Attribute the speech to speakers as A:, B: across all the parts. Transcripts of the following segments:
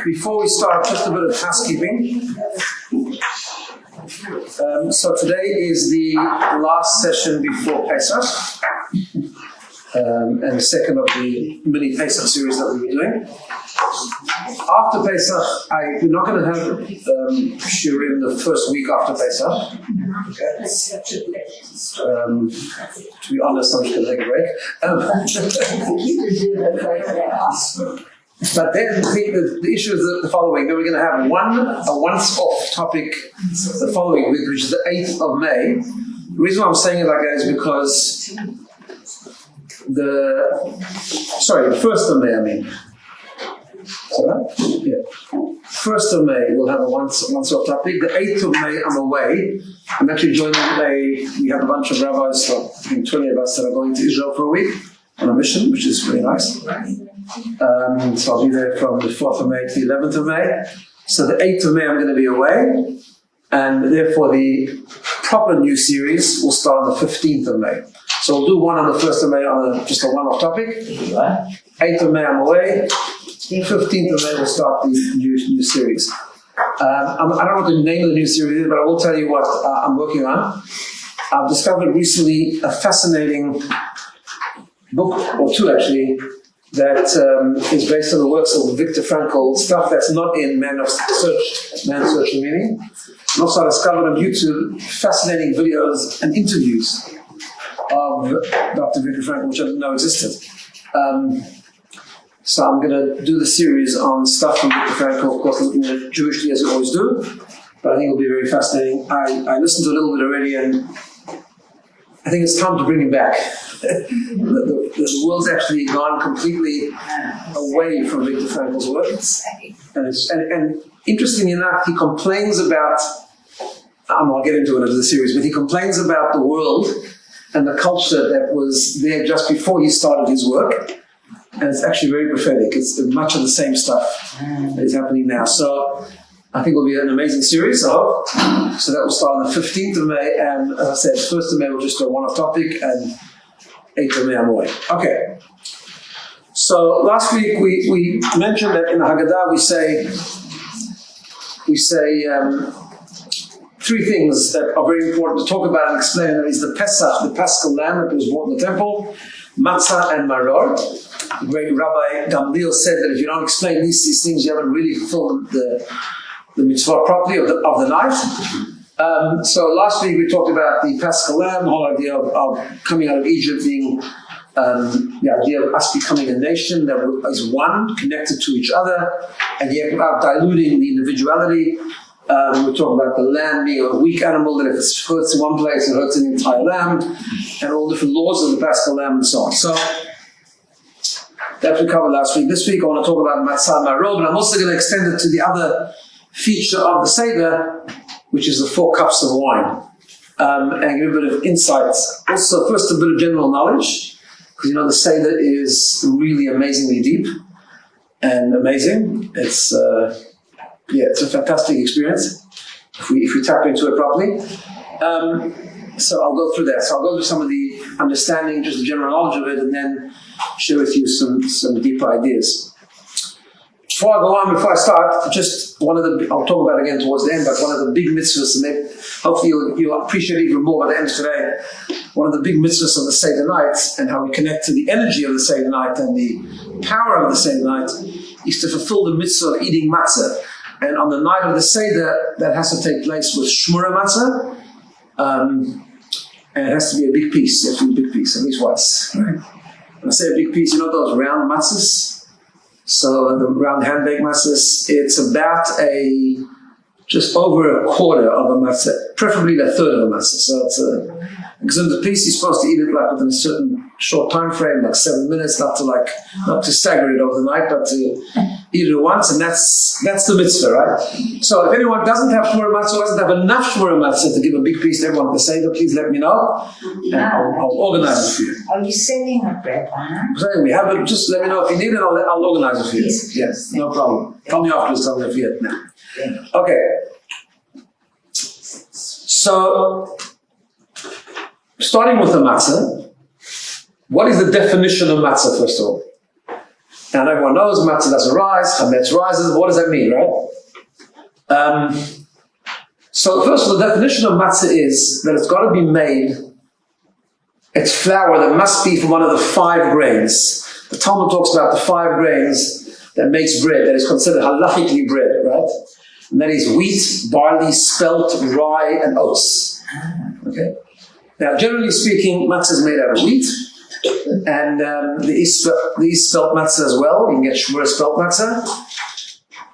A: Before we start, just a bit of housekeeping. So today is the last session before Pesach, and the second of the mini Pesach series that we'll be doing. After Pesach, we're not going to have shiurim the first week after Pesach. Okay. To be honest, I'm just going to take a break. But then the issue is the following. Then we're going to have a once-off topic the following week, which is the 8th of May. The reason why I'm saying it like that is because the 1st of May, I mean. Yeah. 1st of May, we'll have a once-off topic. The 8th of May, I'm away. I'm actually joining we have a bunch of rabbis, so I think 20 of us that are going to Israel for a week on a mission, which is really nice. So I'll be there from the 4th of May to the 11th of May. So the 8th of May, I'm going to be away. And therefore, the proper new series will start on the 15th of May. So we'll do one on the 1st of May on just a one-off topic. 8th of May, I'm away. 15th of May, we'll start the new series. I don't know what the name of the new series is, but I will tell you what I'm working on. I've discovered recently a fascinating book, or two actually, that is based on the works of Viktor Frankl, stuff that's not in Man's Search for Meaning. And also I discovered on YouTube fascinating videos and interviews of Dr. Viktor Frankl, which I didn't know existed. So I'm going to do the series on stuff from Viktor Frankl, of course looking at it Jewishly as we always do, but I think it'll be very fascinating. I listened to a little bit already and I think it's time to bring him back. The world's actually gone completely away from Viktor Frankl's work. And interestingly enough, he complains about, I'll get into it in the series, but he complains about the world and the culture that was there just before he started his work. And it's actually very prophetic. It's much of the same stuff that is happening now. So I think it'll be an amazing series, I hope. So that will start on the 15th of May. And as I said, 1st of May we'll just do a one-off topic, and 8th of May I'm away. Okay. So last week we mentioned that in the Haggadah we say three things that are very important to talk about and explain. And that is the Pesach, the Paschal lamb that was brought in the temple, matzah and maror. The great Rabbi Gamliel said that if you don't explain these things, you haven't really fulfilled the mitzvah properly of the night. So last week we talked about the Paschal lamb, the whole idea of coming out of Egypt being the idea of us becoming a nation that is one, connected to each other, and yet without diluting the individuality. We talk about the lamb being a weak animal, that if it hurts in one place, it hurts in the entire lamb, and all different laws of the Paschal lamb and so on. So that we covered last week. This week I want to talk about matzah and maror, but I'm also going to extend it to the other feature of the Seder, which is the 4 cups of wine, and give a bit of insights. Also, first a bit of general knowledge, because the Seder is really amazingly deep and amazing. It's a fantastic experience if we tap into it properly. So I'll go through that. So I'll go through some of the understanding, just the general knowledge of it, and then share with you some deeper ideas. Before I start, just I'll talk about it again towards the end, but one of the big mitzvahs, and hopefully you'll appreciate it even more by the end of today, one of the big mitzvahs of the Seder night, and how we connect to the energy of the Seder night and the power of the Seder night, is to fulfill the mitzvah of eating matzah. And on the night of the Seder, that has to take place with shmura matzah, and it has to be a big piece. You have to be a big piece, at least once. Right? When I say a big piece, those round matzahs? So the round hand-baked matzahs, it's about just over a quarter of a matzah, preferably a third of a matzah. So it's because in the piece, you're supposed to eat it like within a certain short time frame, like 7 minutes, not to stagger it over the night, but to eat it once, and that's the mitzvah, right? So if anyone doesn't have shmura matzah, doesn't have enough shmura matzah to give a big piece to everyone to say, please let me know, and I'll organize it for you.
B: Are you sending a bread?
A: So we have it. Just let me know if you need it. I'll organize it for you. Yes, no problem. Tell me afterwards. Tell me if you get it now. Okay. So starting with the matzah. What is the definition of matzah, first of all? And everyone knows matzah doesn't rise, chametz rises. What does that mean, right? So first of all, the definition of matzah is that it's got to be made, it's flour that must be from one of the 5 grains. The Talmud talks about the 5 grains that makes bread, that is considered halachically bread, right? And that is wheat, barley, spelt, rye, and oats. Okay? Now, generally speaking, matzah is made out of wheat, and the East spelt matzah as well. You can get shmura spelt matzah.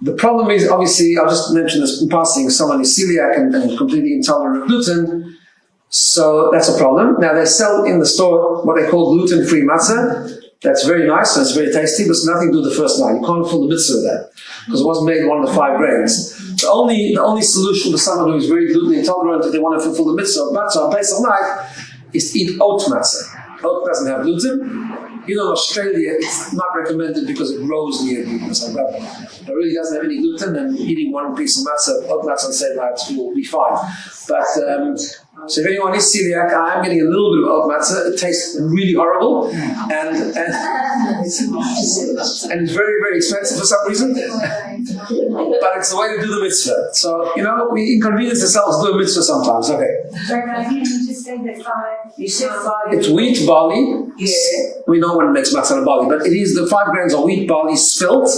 A: The problem is, obviously, I'll just mention this in passing, someone is celiac and completely intolerant of gluten, so that's a problem. Now, they sell in the store what they call gluten-free matzah. That's very nice and it's very tasty, but it's nothing to do with the first line. You can't fulfill the mitzvah of that because it wasn't made one of the 5 grains. The only solution for someone who is very gluten intolerant if they want to fulfill the mitzvah of matzah on Pesach night is to eat oat matzah. Oat doesn't have gluten. You know, in Australia, it's not recommended because it grows near gluten. So it really doesn't have any gluten, and eating one piece of matzah, oat matzah on same night will be fine. But so if anyone is celiac, I am getting a little bit of oat matzah. It tastes really horrible, and it's very, very expensive for some reason. But it's the way to do the mitzvah. So, you know, we inconvenience ourselves to do a mitzvah sometimes. Okay.
B: You just say that 5. You said 5.
A: It's wheat, barley.
B: Yeah.
A: We know when it makes matzah and barley, but it is the 5 grains of wheat, barley, spelt,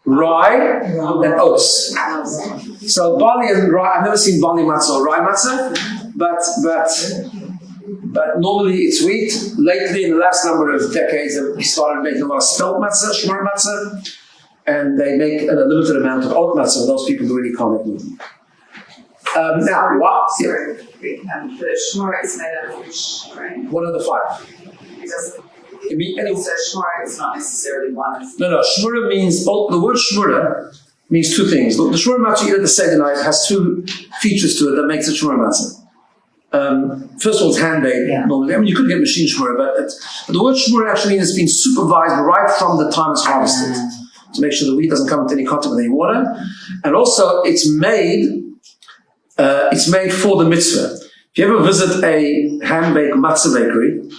A: rye, and oats. So barley and rye, I've never seen barley matzah or rye matzah, but normally it's wheat. Lately, in the last number of decades, they started making a lot of spelt matzah, shmur matzah, and they make a limited amount of oat matzah for those people who really can't have gluten. Now, what?
C: Sorry, the shmur is made out of fish, right?
A: One of the 5.
C: It doesn't.
A: So
C: shmura is not necessarily one.
A: No. Shmura means, the word shmura means 2 things. The shmura matzah you eat at the Seder night has 2 features to it that makes it shmura matzah. First of all, it's hand-made normally. I mean, you could get machine shmura, but the word shmura actually means it's been supervised right from the time it's harvested to make sure the wheat doesn't come into any contact with any water. And also, it's made for the mitzvah. If you ever visit a hand-baked matzah bakery,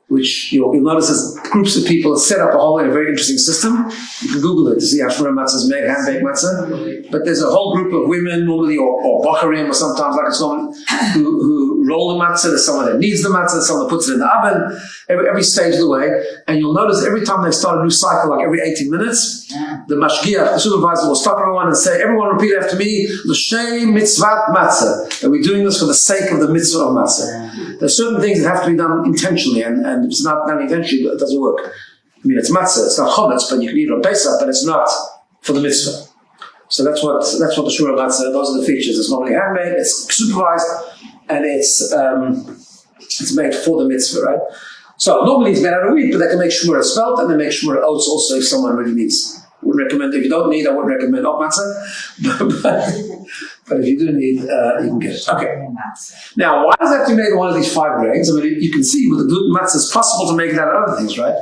A: which you'll notice as groups of people set up a whole very interesting system. You can Google it to see how shmura matzah is made, hand-baked matzah. But there's a whole group of women normally, or bacharim, or sometimes like it's normal, who roll the matzah. There's someone that kneads the matzah, there's someone that puts it in the oven, every stage of the way. And you'll notice every time they start a new cycle, like every 18 minutes, the mashgiach, the supervisor, will stop everyone and say, everyone repeat after me, L'shem mitzvat matzah. And we're doing this for the sake of the mitzvah of matzah. There's certain things that have to be done intentionally, and if it's not done intentionally, it doesn't work. I mean, it's matzah, it's not chometz, but you can eat it on Pesach, but it's not for the mitzvah. So that's what the shmura matzah, those are the features. It's normally handmade, it's supervised, and it's made for the mitzvah, right? So normally it's made out of wheat, but they can make shmura spelt, and they make shmura oats also if someone really needs. Wouldn't recommend, if you don't need, I wouldn't recommend oat matzah, but if you do need, you can get it. Okay. Now, why does it have to be made of one of these 5 grains? I mean, you can see with the gluten matzah, it's possible to make it out of other things, right?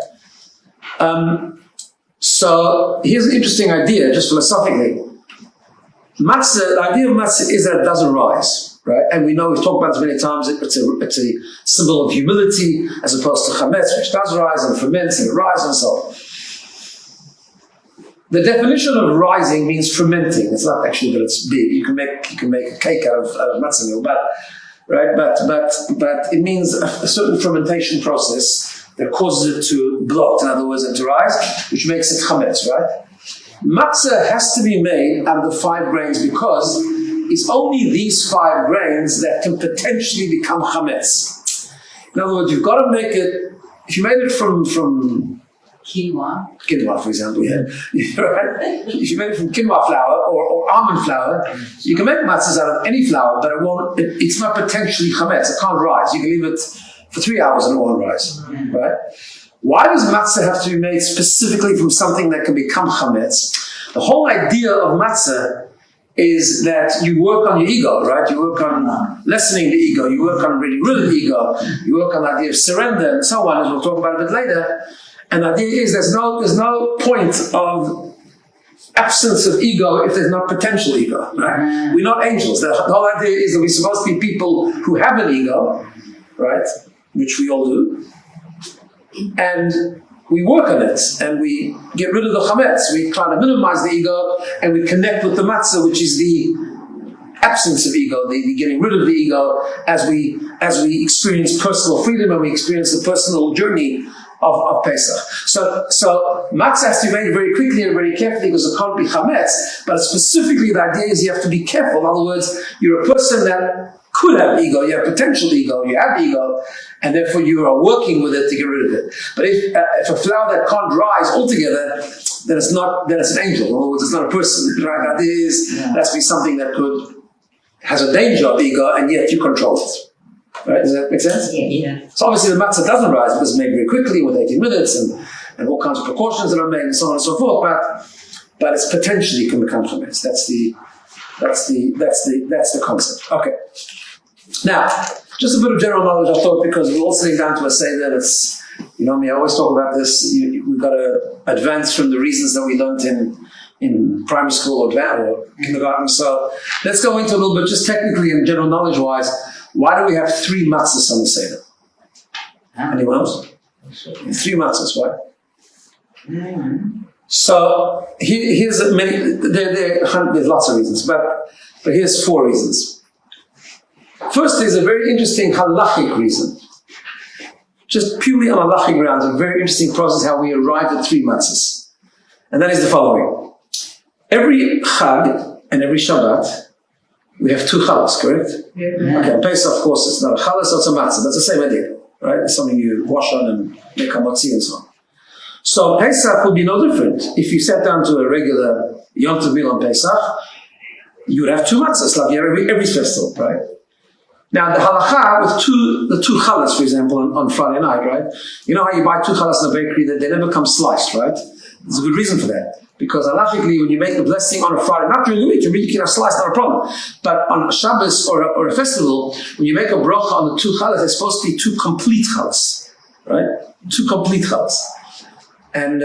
A: So here's an interesting idea, just philosophically. Matzah, the idea of matzah is that it doesn't rise, right? And we know, we've talked about this many times, it's a symbol of humility as opposed to chametz, which does rise and ferments and it rises and so on. The definition of rising means fermenting. It's not actually that it's big. You can make a cake out of matzah meal, but it means a certain fermentation process that causes it to bloat, in other words, and to rise, which makes it chametz, right? Matzah has to be made out of the 5 grains because it's only these 5 grains that can potentially become chametz. In other words, you've got to make it. If you made it from quinoa, for example, right? If you make it from quinoa flour or almond flour, you can make matzahs out of any flour, but it's not potentially chametz. It can't rise. You can leave it for 3 hours and it won't rise, right? Why does matzah have to be made specifically from something that can become chametz? The whole idea of matzah is that you work on your ego, right? You work on lessening the ego. You work on getting rid of the ego. You work on the idea of surrender and so on, as we'll talk about a bit later. And the idea is there's no point of absence of ego if there's not potential ego, right? We're not angels. The whole idea is that we're supposed to be people who have an ego, right? Which we all do. and we work on it, and we get rid of the chametz. We try to minimize the ego, and we connect with the matzah, which is the absence of ego, the getting rid of the ego as we experience personal freedom and we experience the personal journey of Pesach. So matzah has to be made very quickly and very carefully because it can't be chametz, but specifically the idea is you have to be careful. In other words, you're a person that could have ego, you have potential ego, you have ego, and therefore you are working with it to get rid of it. But if a flower that can't rise altogether, then it's an angel. In other words, it's not a person, right? That has to be something that has a danger of ego, and yet you control it. Right? Does that make sense?
B: Yeah.
A: So obviously the matzah doesn't rise because it's made very quickly with 18 minutes and all kinds of precautions that are made and so on and so forth, but it's potentially can become chametz. That's the concept. Okay. Now, just a bit of general knowledge, I thought, because we're all sitting down to a seder. It's, you know me, I always talk about this. We've got to advance from the reasons that we learned in primary school or kindergarten. So let's go into a little bit, just technically and general knowledge-wise, why do we have 3 matzahs on the seder? Anyone else? 3 matzahs, why? So here's there's lots of reasons, but here's 4 reasons. First is a very interesting halachic reason. Just purely on halachic grounds, a very interesting process how we arrived at 3 matzahs. And that is the following. Every Chag and every Shabbat, we have 2 chalas, correct?
C: Yeah.
A: Okay, on Pesach, of course, it's not a chalas, so it's a matzah. That's the same idea, right? It's something you wash on and make a motzi and so on. So Pesach would be no different. If you sat down to a regular Yom Tov meal on Pesach, you would have 2 matzahs, like every festival, right? Now the halacha with the two chalas, for example, on Friday night, right? You know how you buy 2 chalas in a bakery, that they never come sliced, right? There's a good reason for that. Because halachically, when you make the blessing on a Friday, not during the week, you can have slice, not a problem. But on a Shabbos or a festival, when you make a bracha on the 2 chalas, they're supposed to be 2 complete chalas, right? 2 complete chalas. And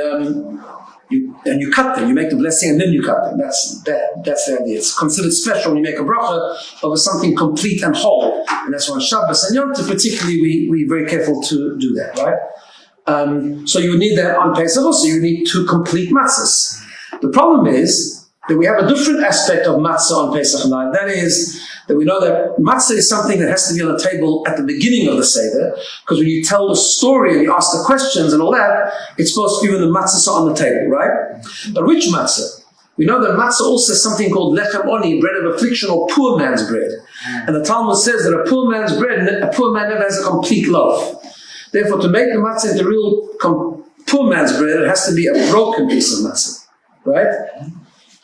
A: you cut them, you make the blessing and then you cut them. That's the idea. It's considered special when you make a bracha over something complete and whole. And that's why on Shabbos and Yom Tov particularly, we're very careful to do that, right? So you need that on Pesach also, you need 2 complete matzahs. The problem is that we have a different aspect of matzah on Pesach night. That is that we know that matzah is something that has to be on the table at the beginning of the Seder, because when you tell the story and you ask the questions and all that, it's supposed to be when the matzahs are on the table, right? But which matzah? We know that matzah also has something called lechem oni, bread of affliction, or poor man's bread. And the Talmud says that a poor man's bread, a poor man never has a complete loaf. Therefore, to make the matzah into real poor man's bread, it has to be a broken piece of matzah. Right?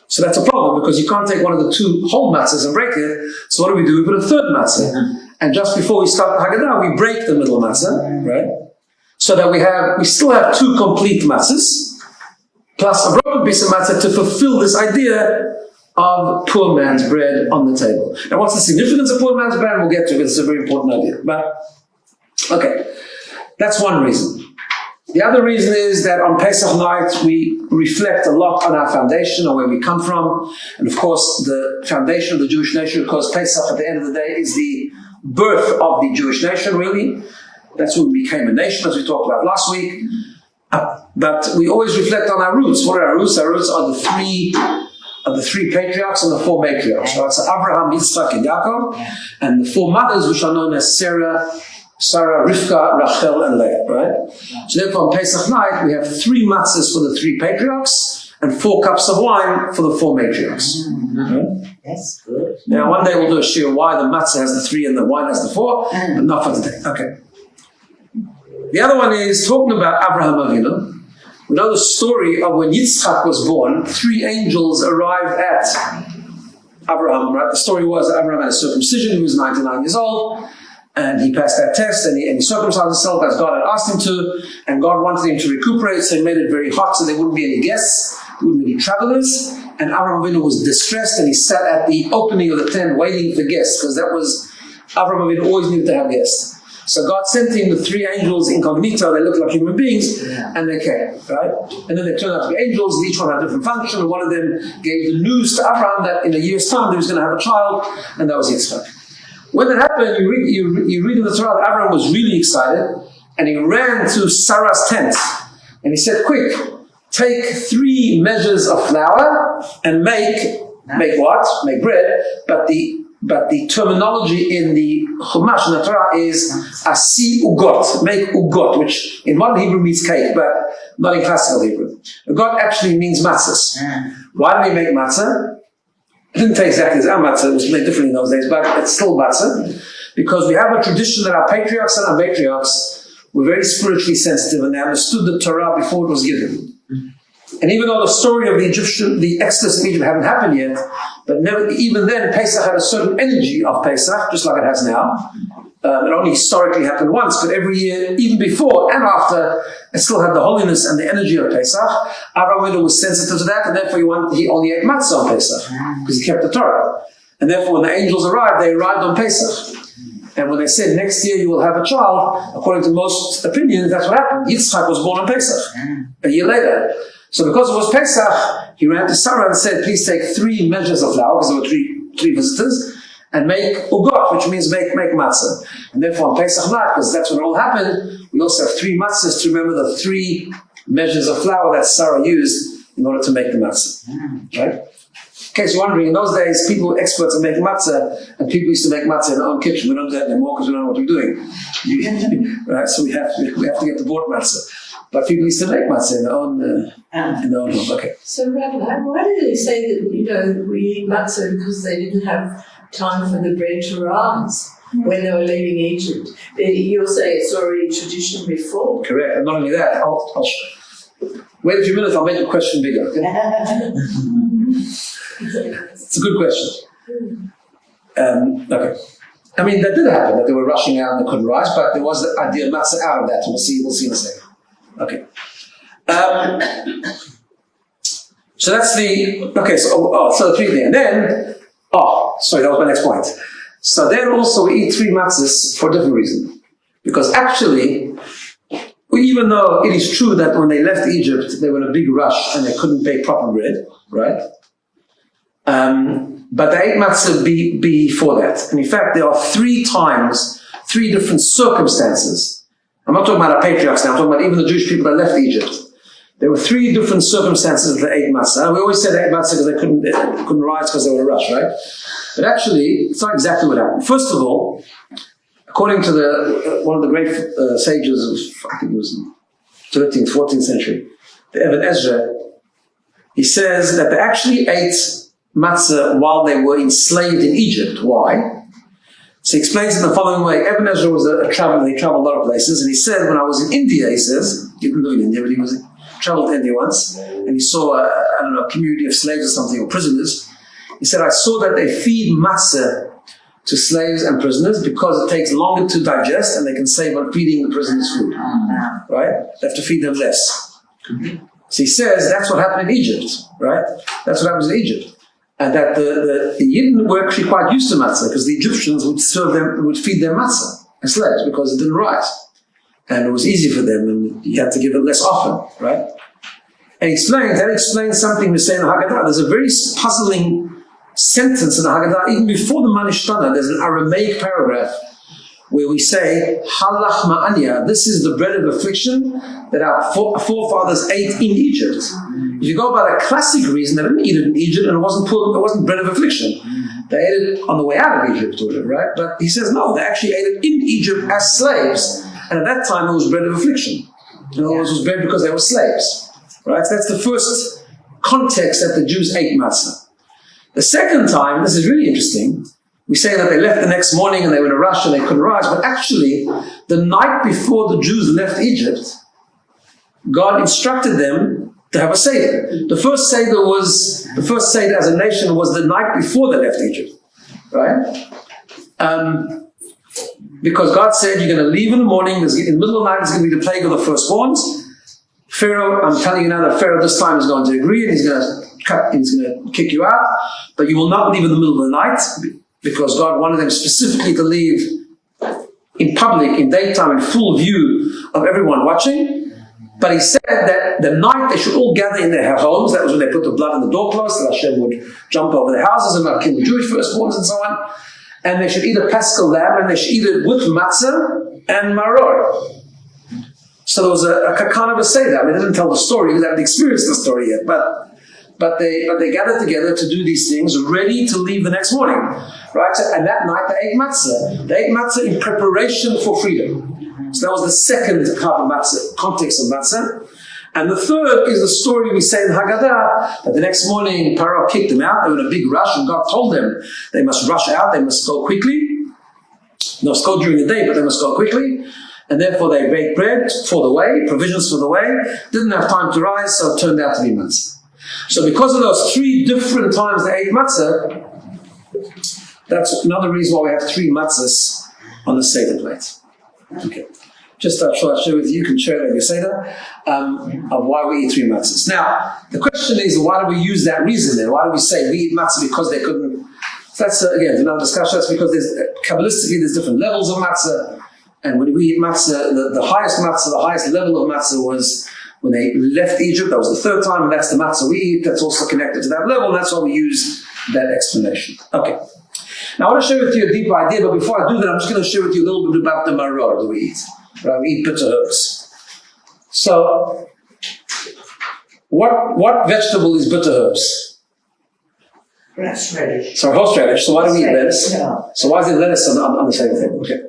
A: So that's a problem because you can't take one of the 2 whole matzahs and break it. So what do? We put a 3rd matzah. And just before we start the Haggadah, we break the middle matzah, right? So that we still have 2 complete matzahs, plus a broken piece of matzah to fulfill this idea of poor man's bread on the table. Now what's the significance of poor man's bread? We'll get to it, it's a very important idea. But, okay, that's one reason. The other reason is that on Pesach night, we reflect a lot on our foundation, on where we come from. And of course, the foundation of the Jewish nation, because Pesach at the end of the day is the birth of the Jewish nation, really. That's when we became a nation, as we talked about last week. But we always reflect on our roots. What are our roots? Our roots are the 3 patriarchs and the 4 matriarchs. Right? So Abraham, Yitzchak, and Yaakov. And the 4 mothers, which are known as Sarah, Rivka, Rachel, and Leah, right? So therefore on Pesach night, we have 3 matzahs for the 3 patriarchs and 4 cups of wine for the 4 matriarchs. Right?
B: That's good.
A: Now one day we'll do a shir why the matzah has the 3 and the wine has the 4, but not for today. Okay. The other one is talking about Abraham Avinu. We know the story of when Yitzchak was born, 3 angels arrived at Abraham, right? The story was that Abraham had a circumcision, he was 99 years old, and he passed that test, and he circumcised himself as God had asked him to, and God wanted him to recuperate, so he made it very hot so there wouldn't be any guests, there wouldn't be any travelers, and Abraham Avinu was distressed, and he sat at the opening of the tent waiting for guests, because that was, Abraham Avinu always needed to have guests. So God sent him the 3 angels incognito, they looked like human beings, and they came, right? And then they turned out to be angels, and each one had a different function, and one of them gave the news to Abraham that in a year's time he was going to have a child, and that was Yitzchak. When that happened, you read in the Torah that Abraham was really excited, and he ran to Sarah's tent, and he said, quick, take 3 measures of flour and make what? Make bread, but the terminology in the Chumash in the Torah is asi ugot, make ugot, which in modern Hebrew means cake, but not in classical Hebrew. Ugot actually means matzahs. Why do we make matzah? It didn't taste exactly as our matzah, it was made differently in those days, but it's still matzah, because we have a tradition that our patriarchs and our matriarchs were very spiritually sensitive and they understood the Torah before it was given. And even though the story of the Exodus in Egypt hadn't happened yet, but even then, Pesach had a certain energy of Pesach, just like it has now. It only historically happened once, but every year, even before and after, it still had the holiness and the energy of Pesach. Avraham was sensitive to that, and therefore he only ate matzah on Pesach, because he kept the Torah. And therefore, when the angels arrived, they arrived on Pesach. And when they said, next year you will have a child, according to most opinions, that's what happened. Yitzchak was born on Pesach, a year later. So because it was Pesach, he ran to Sarah and said, please take 3 measures of flour, because there were three visitors, and make ugot, which means make matzah. And therefore on Pesach night, because that's when it all happened, we also have 3 matzahs to remember the 3 measures of flour that Sarah used in order to make the matzah. Right? In case you're wondering, in those days, people were experts at making matzah, and people used to make matzah in their own kitchen. We don't do that anymore because we don't know what we're doing. Right? So we have to get the bought matzah. But people used to make matzah in their own home. Okay.
B: So, Rabbi, why did they say that, we eat matzah because they didn't have time for the bread to rise when they were leaving Egypt? You'll say it's already tradition before.
A: Correct. And not only that, I'll wait a few minutes, I'll make the question bigger. Okay? It's a good question. Okay. I mean, that did happen, that they were rushing out and they couldn't rise, but there was the idea of matzah out of that. We'll see in a second. Okay. So that's so the 3 things. And then, sorry, that was my next point. So then also we eat 3 matzahs for a different reason. Because actually, even though it is true that when they left Egypt, they were in a big rush and they couldn't bake proper bread, right? But they ate matzah before that. And in fact, there are 3 times, 3 different circumstances. I'm not talking about our patriarchs now, I'm talking about even the Jewish people that left Egypt. There were 3 different circumstances that they ate matzah. And we always said they ate matzah because they couldn't rise because they were in a rush, right? But actually, it's not exactly what happened. First of all, according to one of the great sages of, I think it was 13th, 14th century, the Ibn Ezra, he says that they actually ate matzah while they were enslaved in Egypt. Why? So he explains it in the following way. Ibn Ezra was a traveler, he traveled a lot of places, and he said, when I was in India, he says, he didn't live in India, but he traveled to India once, and he saw, a community of slaves or something, or prisoners. He said, I saw that they feed matzah to slaves and prisoners because it takes longer to digest and they can save on feeding the prisoners food. Right? They have to feed them less. So he says, that's what happened in Egypt, right? That's what happens in Egypt. And that the Yidden were actually quite used to matzah because the Egyptians would feed them matzah as slaves because it didn't rise. And it was easy for them and you had to give it less often, right? And that explains something we say in the Haggadah. There's a very puzzling sentence in the Haggadah, even before the Manishtana, there's an Aramaic paragraph where we say, Halach ma'anya, this is the bread of affliction that our forefathers ate in Egypt. If you go by the classic reason, they didn't eat it in Egypt and it wasn't bread of affliction. They ate it on the way out of Egypt, right? But he says, no, they actually ate it in Egypt as slaves. And at that time, it was bread of affliction. In other words, it was bread because they were slaves. Right? So that's the first context that the Jews ate matzah. The second time, this is really interesting, we say that they left the next morning and they were in a rush and they couldn't rise, but actually, the night before the Jews left Egypt, God instructed them to have a Seder. The first Seder as a nation was the night before they left Egypt. Right? Because God said, you're going to leave in the morning, in the middle of the night, there's going to be the plague of the firstborns. Pharaoh, I'm telling you now that Pharaoh this time is going to agree and he's going to kick you out, but you will not leave in the middle of the night because God wanted them specifically to leave in public, in daytime, in full view of everyone watching. But he said that the night they should all gather in their homes. That was when they put the blood on the doorposts, that Hashem would jump over their houses and not kill the Jewish firstborns and so on. And they should eat a paschal lamb and they should eat it with matzah and maror. So there was a kind of a seder. I mean, they didn't tell the story because they hadn't experienced the story yet, but they gathered together to do these things, ready to leave the next morning, right? And that night they ate matzah. They ate matzah in preparation for freedom. So that was the second kind of matzah, context of matzah. And the third is the story we say in Haggadah, that the next morning Paro kicked them out. They were in a big rush, and God told them they must rush out, they must go quickly. They must go during the day, but they must go quickly. And therefore they baked bread for the way, provisions for the way, didn't have time to rise, so it turned out to be matzah. So because of those three different times they ate matzah, that's another reason why we have three matzahs on the Seder plate. Okay. Just I'll share with you, you can share it with your Seder, of why we eat three matzahs. Now, the question is, why do we use that reason then? Why do we say we eat matzah because they couldn't? So that's, again, another discussion. That's because Kabbalistically, there's different levels of matzah. And when we eat matzah, the highest level of matzah was when they left Egypt. That was the third time, and that's the matzah we eat. That's also connected to that level, and that's why we use that explanation. Okay. Now I want to share with you a deeper idea, but before I do that, I'm just going to share with you a little bit about the maror that we eat. Right? We eat bitter herbs. So, what vegetable is bitter herbs?
B: Horseradish.
A: So horseradish. So why do we eat lettuce? No. So why is it lettuce on the same thing? Okay.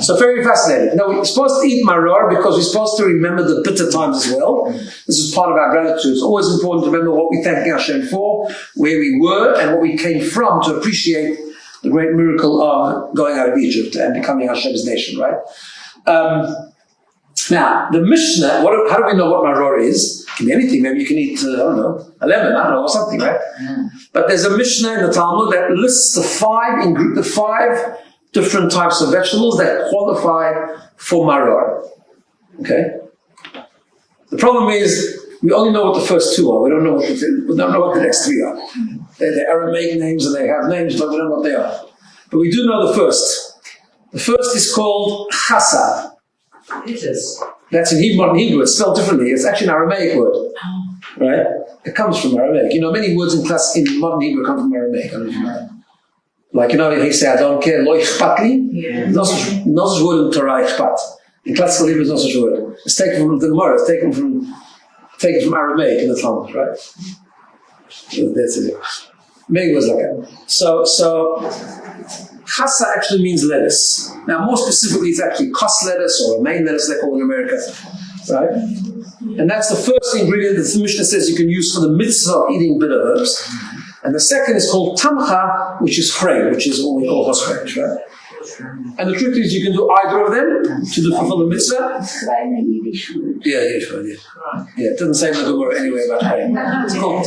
A: So very fascinating. Now we're supposed to eat maror because we're supposed to remember the bitter times as well. This is part of our gratitude. It's always important to remember what we're thanking Hashem for, where we were, and what we came from to appreciate the great miracle of going out of Egypt and becoming Hashem's nation, right? Now, the Mishnah, how do we know what maror is? It can be anything. Maybe you can eat, a lemon, or something, right? But there's a Mishnah in the Talmud that lists the five different types of vegetables that qualify for maror. Okay? The problem is, we only know what the first two are. We don't know what the next three are. They're Aramaic names and they have names, but we don't know what they are. But we do know the first. The first is called chasad. That's in modern Hebrew. It's spelled differently. It's actually an Aramaic word, right? It comes from Aramaic. Many words in modern Hebrew come from Aramaic. I don't know if you know that. Like, he say, I don't care, lo ichpat li. No such word in Torah, ichpat. In classical Hebrew, there's no such word. It's taken from the Gemara. It's taken from Aramaic in the Talmud, right? That's it. Maybe it was like that. So chasa actually means lettuce. Now, more specifically, it's actually cos lettuce or romaine lettuce, they call it in America, right? And that's the first ingredient that the Mishnah says you can use for the mitzvah of eating bitter herbs. And the second is called tamcha, which is chrei, which is what we call horseradish, right? And the truth is, you can do either of them to fulfill the mitzvah. Yeah, Yiddish word, yeah. Yeah, it doesn't say in the Gemara anyway about chrei. It's called.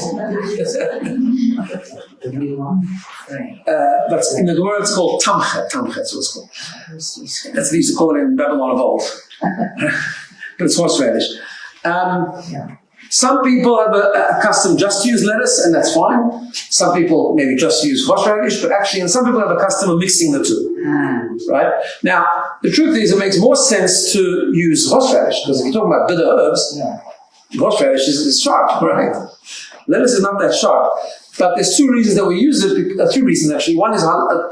A: But in the Gemara, it's called tamcha. Tamcha, that's what it's called. That's what they used to call it in Babylon of old. But it's horseradish. Some people have a custom just to use lettuce, and that's fine. Some people maybe just use horseradish, but actually, and some people have a custom of mixing the two. Right? Now, the truth is, it makes more sense to use horseradish, because if you're talking about bitter herbs, horseradish is sharp, right? Lettuce is not that sharp. But there's two reasons that we use it, three reasons actually. One is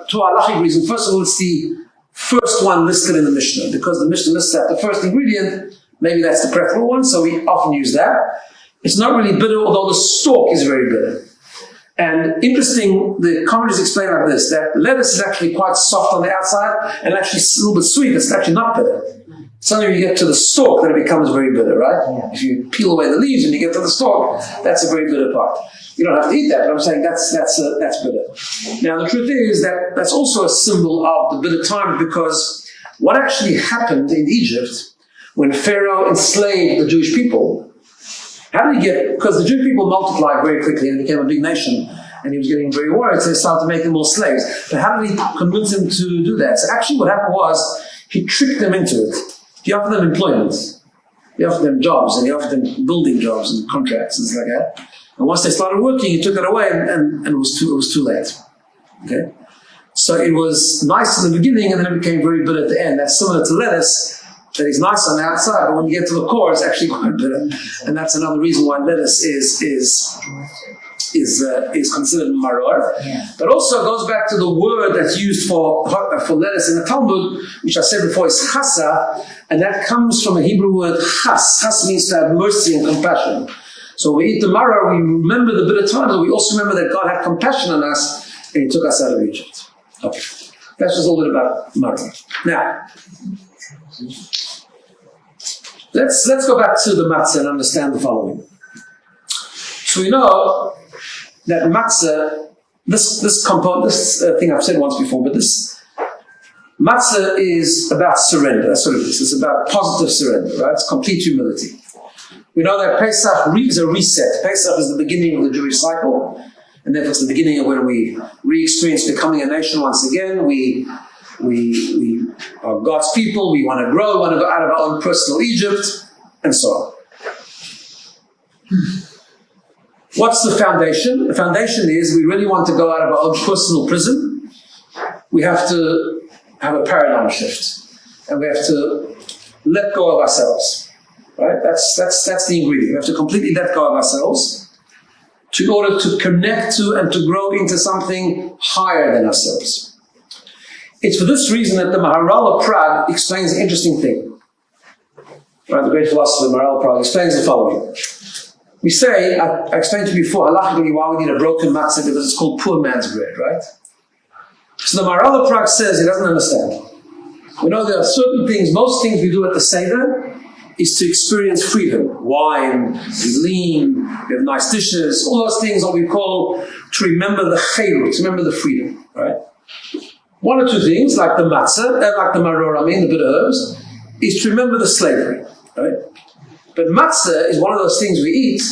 A: two halachic reasons. First of all, it's the first one listed in the Mishnah, because the Mishnah lists that the first ingredient, maybe that's the preferable one, so we often use that. It's not really bitter, although the stalk is very bitter. And interesting, the commentaries explain like this, that lettuce is actually quite soft on the outside and actually a little bit sweet. It's actually not bitter. It's only when you get to the stalk that it becomes very bitter, right? Yeah. If you peel away the leaves and you get to the stalk, that's a very bitter part. You don't have to eat that, but I'm saying that's bitter. Now, the truth is that that's also a symbol of the bitter time, because what actually happened in Egypt when Pharaoh enslaved the Jewish people, how did he get, because the Jewish people multiplied very quickly and became a big nation, and he was getting very worried, so he started making more slaves. But how did he convince them to do that? So actually what happened was, he tricked them into it. He offered them employment. He offered them jobs, and he offered them building jobs and contracts and stuff like that. And once they started working, he took it away, and it was too late. Okay? So it was nice in the beginning, and then it became very bitter at the end. That's similar to lettuce. that is nice on the outside, but when you get to the core, it's actually quite bitter. And that's another reason why lettuce is considered maror.
D: Yeah.
A: But also it goes back to the word that's used for lettuce in the Talmud, which I said before is chasa, and that comes from a Hebrew word chas. Chas means to have mercy and compassion. So when we eat the maror, we remember the bitter times, but we also remember that God had compassion on us and He took us out of Egypt. Okay. That's just a little bit about maror. Now, let's go back to the matzah and understand the following. So we know that matzah, this component, this thing I've said once before, but this matzah is about surrender. That's what it is. It's about positive surrender, right? It's complete humility. We know that Pesach is a reset. Pesach is the beginning of the Jewish cycle, and therefore it's the beginning of when we re-experience becoming a nation once again. We are God's people. We want to grow. We want to go out of our own personal Egypt, and so on. What's the foundation? The foundation is we really want to go out of our own personal prison. We have to have a paradigm shift, and we have to let go of ourselves. Right? That's the ingredient. We have to completely let go of ourselves in order to connect to and to grow into something higher than ourselves. It's for this reason that the Maharal of Prague explains an interesting thing. Right? The great philosopher Maharal of Prague explains the following. We say, I explained to you before, halachically, why we need a broken matzah, because it's called poor man's bread, right? So the Maharal of Prague says he doesn't understand. We know there are certain things, most things we do at the Seder is to experience freedom. Wine, we lean, we have nice dishes, all those things that we call to remember the chayru, to remember the freedom, right? One or two things, like the matzah, like the maror, the bitter herbs, is to remember the slavery, right? But matzah is one of those things we eat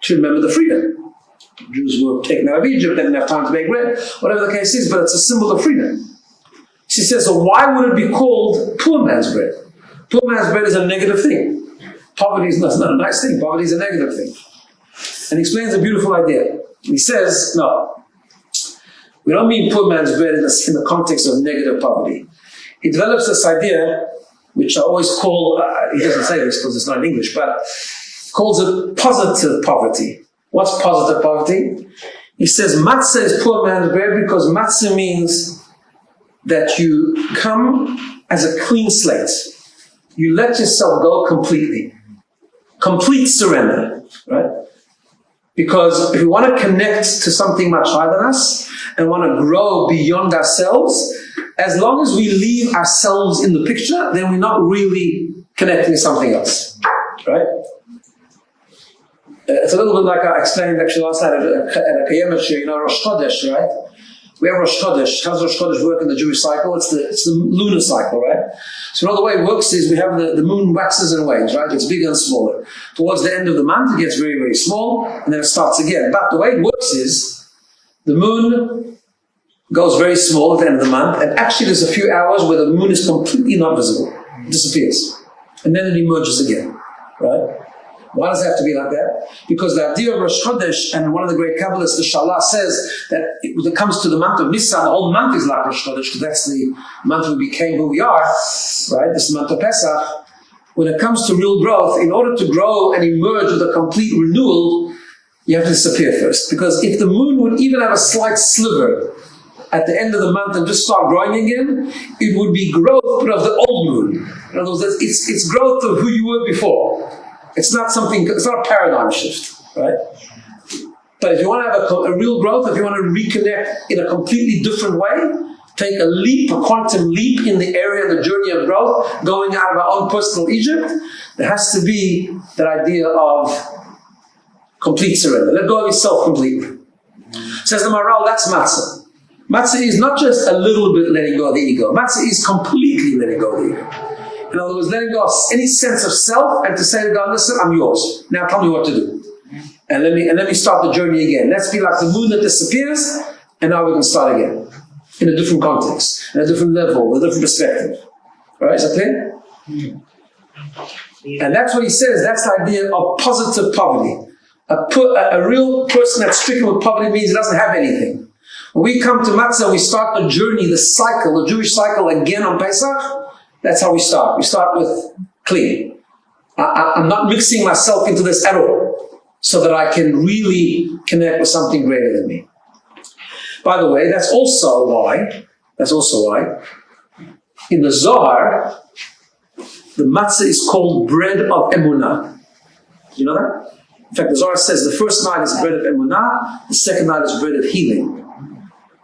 A: to remember the freedom. Jews were taken out of Egypt, they didn't have time to make bread, whatever the case is, but it's a symbol of freedom. She says, so why would it be called poor man's bread? Poor man's bread is a negative thing. Poverty is not a nice thing. Poverty is a negative thing. And he explains a beautiful idea. He says, no, we don't mean poor man's bread in the context of negative poverty. He develops this idea, which I always call, he doesn't say this because it's not in English, but calls it positive poverty. What's positive poverty? He says matzah is poor man's bread because matzah means that you come as a clean slate. You let yourself go completely. Complete surrender, right? Because if we want to connect to something much higher than us and want to grow beyond ourselves, as long as we leave ourselves in the picture, then we're not really connecting to something else, right? It's a little bit like I explained actually last night at a Kayemet shir, Rosh Chodesh, right? We have Rosh Chodesh. How does Rosh Chodesh work in the Jewish cycle? It's the lunar cycle, right? So the way it works is we have the moon waxes and wanes, right? It's bigger and smaller. Towards the end of the month, it gets very, very small, and then it starts again. But the way it works is the moon goes very small at the end of the month, and actually there's a few hours where the moon is completely not visible. It disappears. And then it emerges again, right? Why does it have to be like that? Because the idea of Rosh Chodesh, and one of the great Kabbalists, the Shalah, says that when it comes to the month of Nisan, the whole month is like Rosh Chodesh, because that's the month we became who we are, right? This is the month of Pesach. When it comes to real growth, in order to grow and emerge with a complete renewal, you have to disappear first. Because if the moon would even have a slight sliver at the end of the month and just start growing again, it would be growth, but of the old moon. In other words, it's growth of who you were before. It's not a paradigm shift, right? But if you want to have a real growth, if you want to reconnect in a completely different way, take a leap, a quantum leap in the area of the journey of growth, going out of our own personal Egypt, there has to be that idea of complete surrender. Let go of yourself completely. Says the Maharal, that's matzah. Matzah is not just a little bit letting go of the ego. Matzah is completely letting go of the ego. In other words, letting go of any sense of self and to say to God, listen, I'm yours. Now tell me what to do. And let me start the journey again. Let's be like the moon that disappears, and now we can start again. In a different context, in a different level, with a different perspective. Right? Is that clear? And that's what he says. That's the idea of positive poverty. A real person that's stricken with poverty means he doesn't have anything. When we come to Matzah, we start the journey, the cycle, the Jewish cycle again on Pesach. That's how we start. We start with clean. I'm not mixing myself into this at all, so that I can really connect with something greater than me. By the way, that's also why in the Zohar, the matzah is called bread of emunah. You know that? In fact, the Zohar says the first night is bread of emunah, the second night is bread of healing.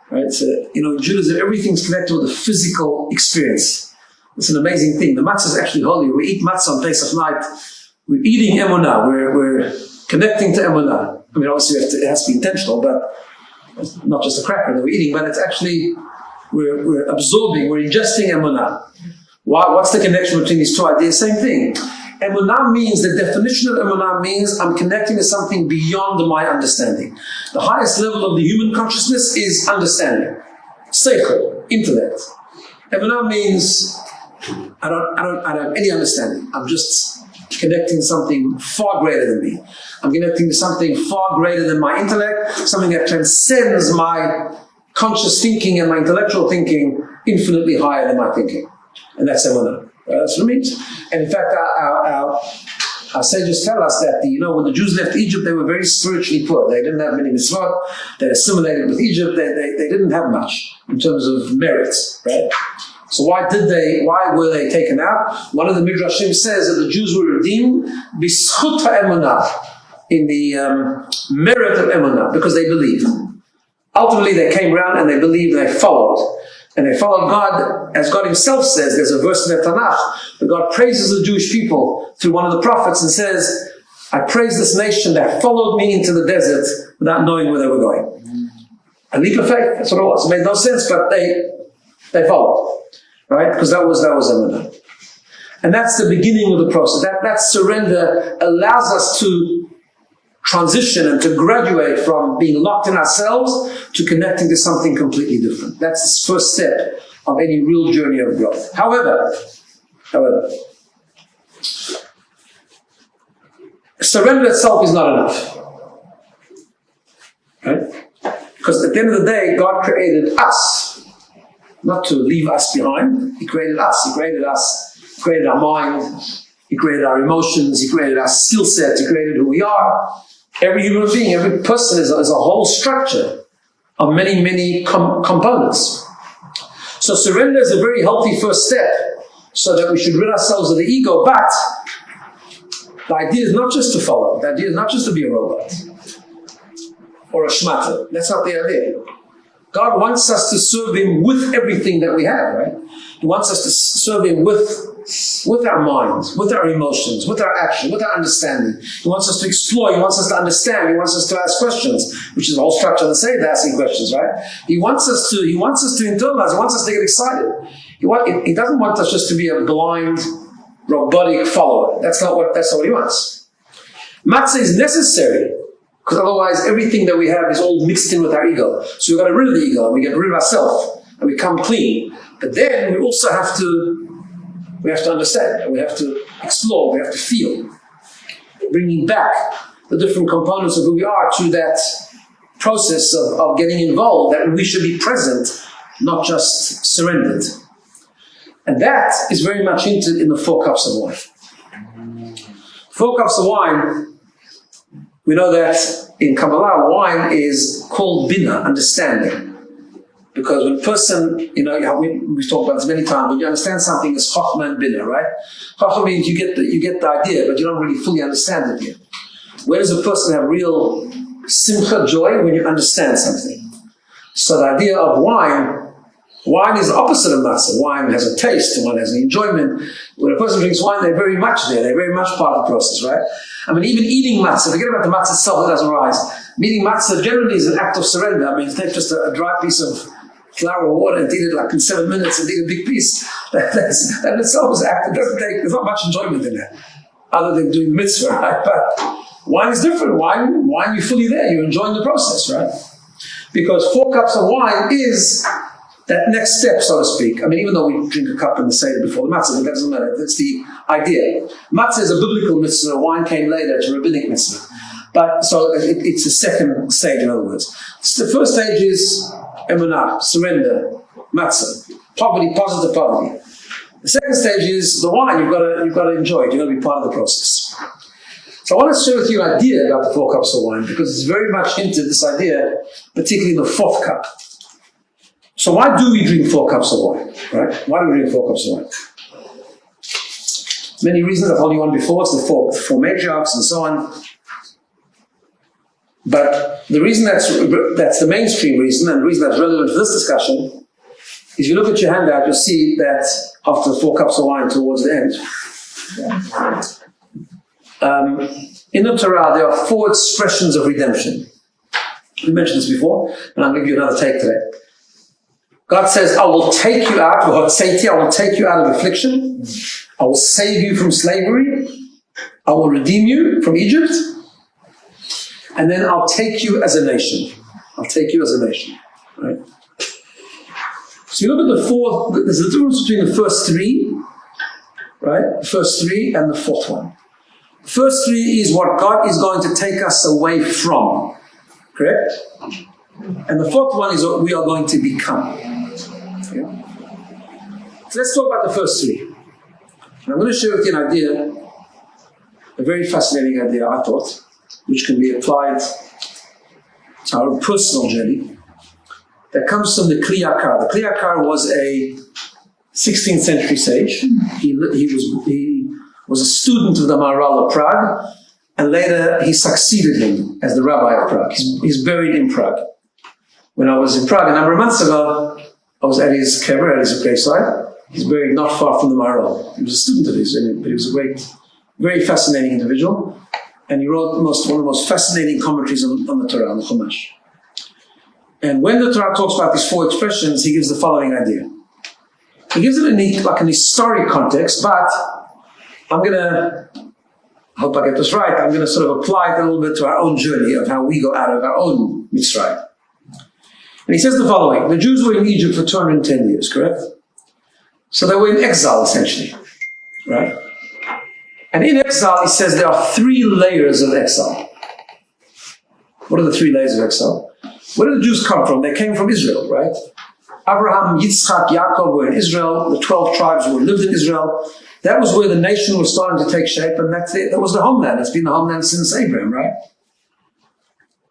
A: Right? So, in Judaism, everything's connected with a physical experience. It's an amazing thing. The matzah is actually holy. We eat matzah on Pesach night. We're eating emunah. We're connecting to emunah. I mean, obviously, it has to be intentional, but it's not just a cracker that we're eating, but it's actually, we're absorbing, we're ingesting emunah. What's the connection between these two ideas? Same thing. Emunah means, the definition of emunah means I'm connecting to something beyond my understanding. The highest level of the human consciousness is understanding. Seichel, intellect. Emunah means I don't have any understanding. I'm just connecting to something far greater than me. I'm connecting to something far greater than my intellect, something that transcends my conscious thinking and my intellectual thinking, infinitely higher than my thinking. And that's emunah. That's what it means. And in fact, our sages tell us that when the Jews left Egypt, they were very spiritually poor. They didn't have many mitzvot. They assimilated with Egypt. They didn't have much in terms of merits, right? So why were they taken out? One of the Midrashim says that the Jews were redeemed b'schut ha'emunah, in the merit of emunah, because they believed. Ultimately, they came around and they believed and they followed. And they followed God, as God himself says. There's a verse in the Tanakh that God praises the Jewish people through one of the prophets and says, I praise this nation that followed me into the desert without knowing where they were going. A leap of faith, that's what it was. It made no sense, but they followed. Right? Because that was emunah. And that's the beginning of the process. That surrender allows us to transition and to graduate from being locked in ourselves to connecting to something completely different. That's the first step of any real journey of growth. However, surrender itself is not enough. Right? Because at the end of the day, God created us, not to leave us behind. He created us. He created us. He created our mind. He created our emotions. He created our skill set. He created who we are. Every human being, every person is a whole structure of many, many components. So surrender is a very healthy first step, so that we should rid ourselves of the ego. But the idea is not just to follow. The idea is not just to be a robot or a shmata. That's not the idea. God wants us to serve him with everything that we have, right? He wants us to serve him with our minds, with our emotions, with our action, with our understanding. He wants us to explore. He wants us to understand. He wants us to ask questions, which is the whole structure of the Seder, asking questions, right? He wants us to internalize. He wants us to get excited. He doesn't want us just to be a blind, robotic follower. That's not what he wants. Matzah is necessary, because otherwise everything that we have is all mixed in with our ego. So we've got to get rid of the ego, and we get rid of ourselves, and we come clean. But then we also have to understand, and we have to explore, we have to feel, bringing back the different components of who we are to that process of getting involved, that we should be present, not just surrendered. And that is very much hinted in the 4 cups of wine. 4 cups of wine, we know that in Kabbalah, wine is called BINA, understanding. Because when a person, we've talked about this many times, when you understand something, it's Chochmah and BINA, right? Chochmah means you get the idea, but you don't really fully understand it yet. Where does a person have real simcha, joy? When you understand something. So the idea of wine is the opposite of matzah. Wine has a taste, wine has an enjoyment. When a person drinks wine, they're very much there. They're very much part of the process, right? I mean, even eating matzah, forget about the matzah itself, it doesn't rise. Eating matzah generally is an act of surrender. I mean, if you take just a dry piece of flour or water and eat it like in 7 minutes and eat a big piece, that in itself is an act. There's not much enjoyment in that, other than doing mitzvah, right? But wine is different. Wine, you're fully there. You're enjoying the process, right? Because 4 cups of wine is that next step, so to speak. I mean, even though we drink a cup in the Seder before the matzah, but that doesn't matter. That's the idea. Matzah is a biblical mitzvah. Wine came later. It's a rabbinic mitzvah. But so it's the second stage, in other words. So the first stage is emunah, surrender, matzah, poverty, positive poverty. The second stage is the wine. You've got to enjoy it. You've got to be part of the process. So I want to share with you an idea about the 4 cups of wine because it's very much hinted this idea, particularly the 4th cup. So why do we drink 4 cups of wine? Right? Why do we drink 4 cups of wine? Many reasons. I've told you one before. It's the four matriarchs and so on. But the reason that's the mainstream reason, and the reason that's relevant to this discussion, is you look at your handout, you'll see that after the 4 cups of wine towards the end, in the Torah there are 4 expressions of redemption. We mentioned this before, and I'll give you another take today. God says, I will take you out, I will take you out of affliction, I will save you from slavery, I will redeem you from Egypt, and then I'll take you as a nation. I'll take you as a nation. Right? So you look at the 4, there's a difference between the first 3, right? The first 3 and the 4th one. The first 3 is what God is going to take us away from. Correct? And the 4th one is what we are going to become. Okay? So let's talk about the first 3. And I'm going to share with you an idea, a very fascinating idea, I thought, which can be applied to our own personal journey, that comes from the Kli Yakar. The Kli Yakar was a 16th century sage. He was a student of the Maharal of Prague, and later he succeeded him as the rabbi of Prague. He's buried in Prague. When I was in Prague a number of months ago, I was at his kever, at his graveside. He's buried not far from the Maharal. He was a student of his, but he was a great, very fascinating individual. And he wrote one of the most fascinating commentaries on the Torah, on the Chumash. And when the Torah talks about these 4 expressions, he gives the following idea. He gives it in like an historic context, but I'm going to, I hope I get this right, I'm going to sort of apply it a little bit to our own journey of how we go out of our own Mitzrayim. And he says the following. The Jews were in Egypt for 210 years, correct? So they were in exile, essentially, right? And in exile, he says there are 3 layers of exile. What are the 3 layers of exile? Where did the Jews come from? They came from Israel, right? Abraham, Yitzchak, Yaakov were in Israel. The 12 tribes who lived in Israel. That was where the nation was starting to take shape, and that was the homeland. It's been the homeland since Abraham, right?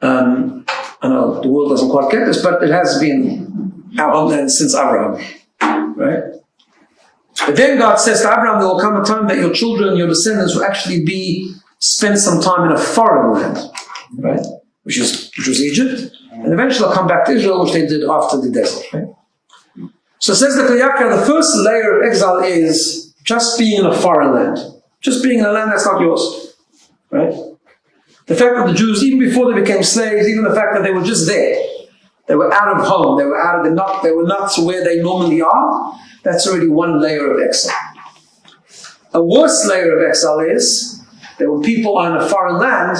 A: I know the world doesn't quite get this, but it has been our homeland since Abraham, right? But then God says to Abraham, there will come a time that your children, your descendants will actually spend some time in a foreign land, right? Which was Egypt. And eventually they'll come back to Israel, which they did after the desert, right? So says the Kli Yakar, the first layer of exile is just being in a foreign land. Just being in a land that's not yours, right? The fact that the Jews, even before they became slaves, even the fact that they were just there, they were out of home, they were not where they normally are, that's already one layer of exile. A worse layer of exile is that when people are in a foreign land,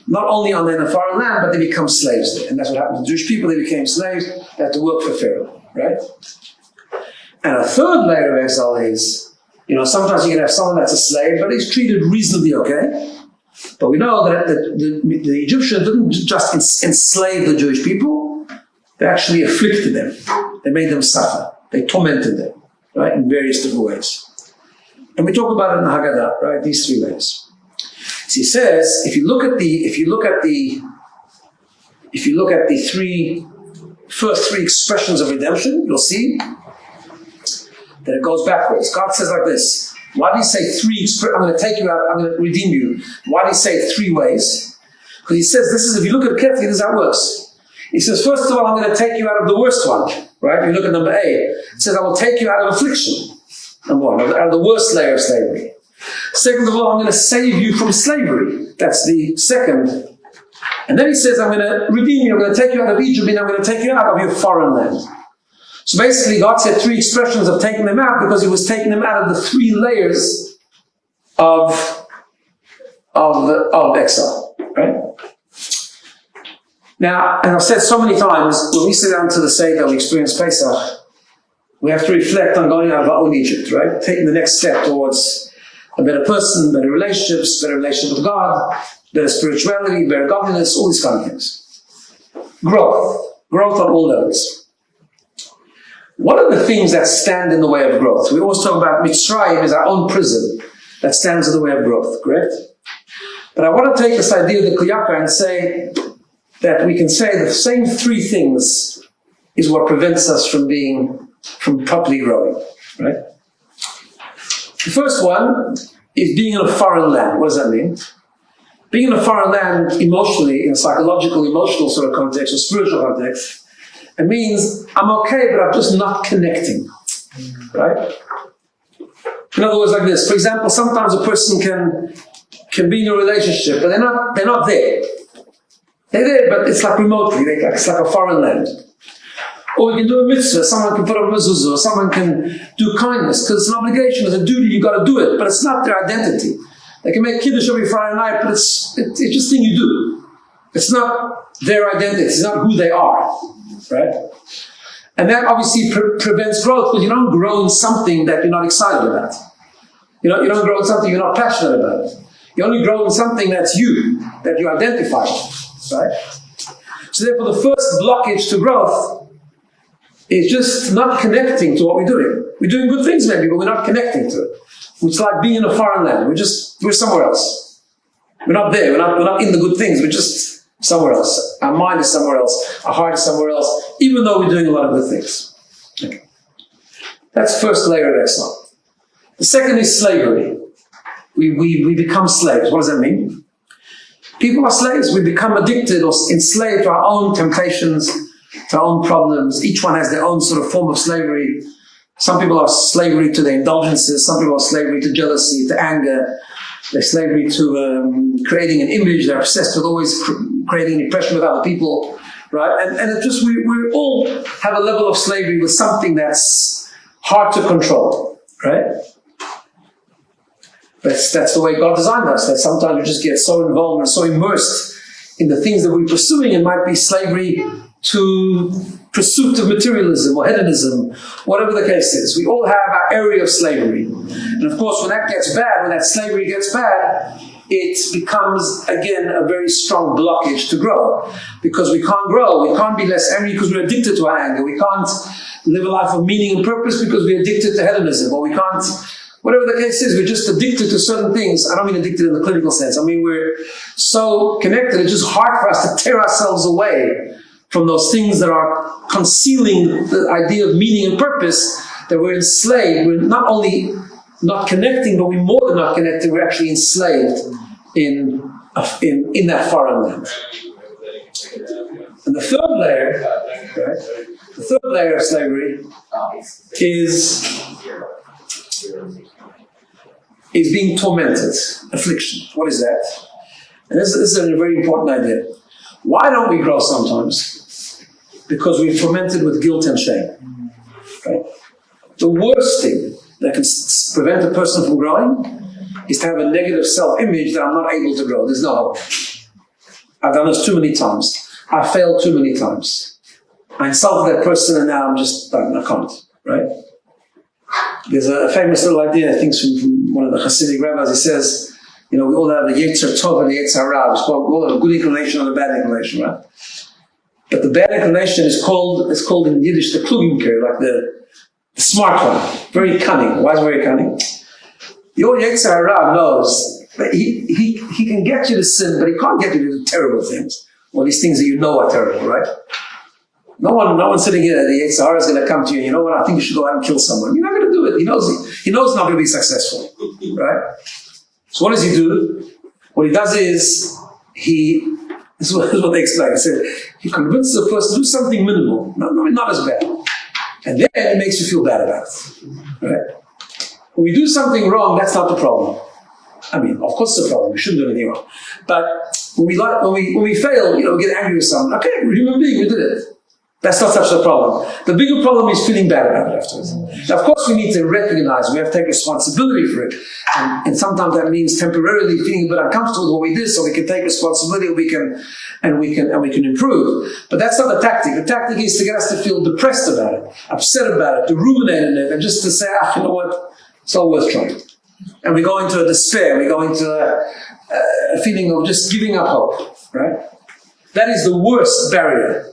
A: not only are they in a foreign land, but they become slaves there. And that's what happened to the Jewish people. They became slaves. They had to work for Pharaoh, right? And a third layer of exile is, sometimes you can have someone that's a slave, but he's treated reasonably okay. But we know that the Egyptians didn't just enslave the Jewish people. They actually afflicted them. They made them suffer. They tormented them, right, in various different ways. And we talk about it in the Haggadah, right, these 3 layers. So he says, if you look at the first 3 expressions of redemption, you'll see that it goes backwards. God says like this. Why did he say 3? I'm going to take you out, I'm going to redeem you. Why did he say 3 ways? Because he says, if you look at it carefully, this is how it works. He says, first of all, I'm going to take you out of the worst one, right? If you look at number A, it says, I will take you out of affliction, number 1, out of the worst layer of slavery. Second of all, I'm going to save you from slavery. That's the second. And then he says, I'm going to redeem you, I'm going to take you out of Egypt, and I'm going to take you out of your foreign land. So basically, God said 3 expressions of taking them out because he was taking them out of the 3 layers of exile, right? Now, and I've said so many times, when we sit down to the Seder, we experience Pesach, we have to reflect on going out of our own Egypt, right? Taking the next step towards a better person, better relationships, better relationship with God, better spirituality, better godliness, all these kind of things. Growth on all levels. What are the things that stand in the way of growth? We always talk about Mitzrayim as our own prison that stands in the way of growth, correct? But I want to take this idea of the Kliyaka and say that we can say the same three things is what prevents us from properly growing, right? The first one is being in a foreign land. What does that mean? Being in a foreign land emotionally, in a psychological, emotional sort of context, or spiritual context, it means I'm okay, but I'm just not connecting, right? In other words, like this. For example, sometimes a person can be in a relationship, but they're not there. They're there, but it's like remotely. It's like a foreign land. Or you can do a mitzvah, someone can put up a mezuzah, or someone can do kindness, because it's an obligation, it's a duty, you've got to do it, but it's not their identity. They can make kiddush every Friday night, but it's just a thing you do. It's not their identity, it's not who they are, right? And that obviously prevents growth, because you don't grow in something that you're not excited about. You don't grow in something you're not passionate about. You only grow in something that's you, that you identify with, right? So therefore the first blockage to growth is just not connecting to what we're doing. We're doing good things maybe, but we're not connecting to it. It's like being in a foreign land. We're somewhere else. We're not there. We're not in the good things. We're just somewhere else. Our mind is somewhere else. Our heart is somewhere else, even though we're doing a lot of good things. Okay. That's the first layer of exile. The second is slavery. We become slaves. What does that mean? People are slaves. We become addicted or enslaved to our own temptations, to our own problems. Each one has their own sort of form of slavery. Some people are slavery to their indulgences. Some people are slavery to jealousy, to anger. They're slavery to creating an image. They're obsessed with always creating an impression with other people, right? And it just, we all have a level of slavery with something that's hard to control, right? That's the way God designed us. That sometimes we just get so involved and so immersed in the things that we're pursuing. It might be slavery to pursuit of materialism or hedonism, whatever the case is. We all have our area of slavery. And of course, when that gets bad, when that slavery gets bad, it becomes, again, a very strong blockage to grow. Because we can't grow, we can't be less angry because we're addicted to our anger. We can't live a life of meaning and purpose because we're addicted to hedonism. Or we can't, whatever the case is, we're just addicted to certain things. I don't mean addicted in the clinical sense. I mean, we're so connected, it's just hard for us to tear ourselves away from those things that are concealing the idea of meaning and purpose, that we're enslaved. We're not only not connecting, but we're more than not connected, we're actually enslaved in that foreign land. And the third layer, right, the third layer of slavery is being tormented, affliction. What is that? And this is a very important idea. Why don't we grow sometimes? Because we're tormented with guilt and shame. Right? The worst thing that can prevent a person from growing is to have a negative self-image that I'm not able to grow. There's no hope. I've done this too many times. I've failed too many times. I insulted that person and now I can't. Right? There's a famous little idea, I think, from one of the Hasidic rabbis. He says, we all have the Yetzer Tov and the Yetzer Hara. We all have a good inclination and a bad inclination, right? But the bad inclination is called in Yiddish the Klugenker, like the smart one, very cunning. Why is it very cunning? The old Yetzer Hara knows that he can get you to sin, but he can't get you to do terrible things. Or these things that you know are terrible, right? No one sitting here, the Yetzer Hara is going to come to you, you know what, I think you should go out and kill someone. You're not going to do it. He knows it's not going to be successful, right? So what does he do? What he does is, this is what they explain. He said, he convinces the person to do something minimal, not as bad. And then it makes you feel bad about it, right? When we do something wrong, that's not the problem. I mean, of course it's a problem. We shouldn't do anything wrong. But when we fail, we get angry with someone. Okay, we're human being, we did it. That's not such a problem. The bigger problem is feeling bad about it afterwards. Now, of course, we need to recognize, we have to take responsibility for it. And sometimes that means temporarily feeling a bit uncomfortable with what we did, so we can take responsibility and we can improve. But that's not the tactic. The tactic is to get us to feel depressed about it, upset about it, to ruminate on it, and just to say, you know what, it's all worth trying. And we go into a despair, we go into a feeling of just giving up hope, right? That is the worst barrier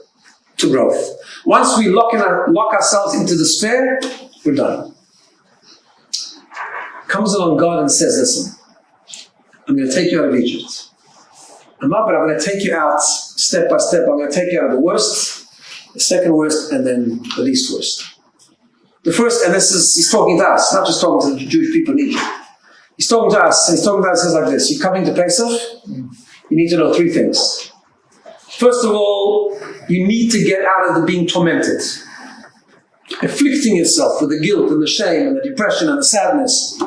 A: to growth. Once we lock ourselves into despair, we're done. Comes along God and says, listen, I'm going to take you out of Egypt. I'm going to take you out step by step. I'm going to take you out of the worst, the second worst, and then the least worst. The first, and he's talking to us, not just talking to the Jewish people in Egypt. He's talking to us, and he's talking to us like this. You're coming to Pesach, you need to know three things. First of all, you need to get out of the being tormented. Afflicting yourself with the guilt and the shame and the depression and the sadness.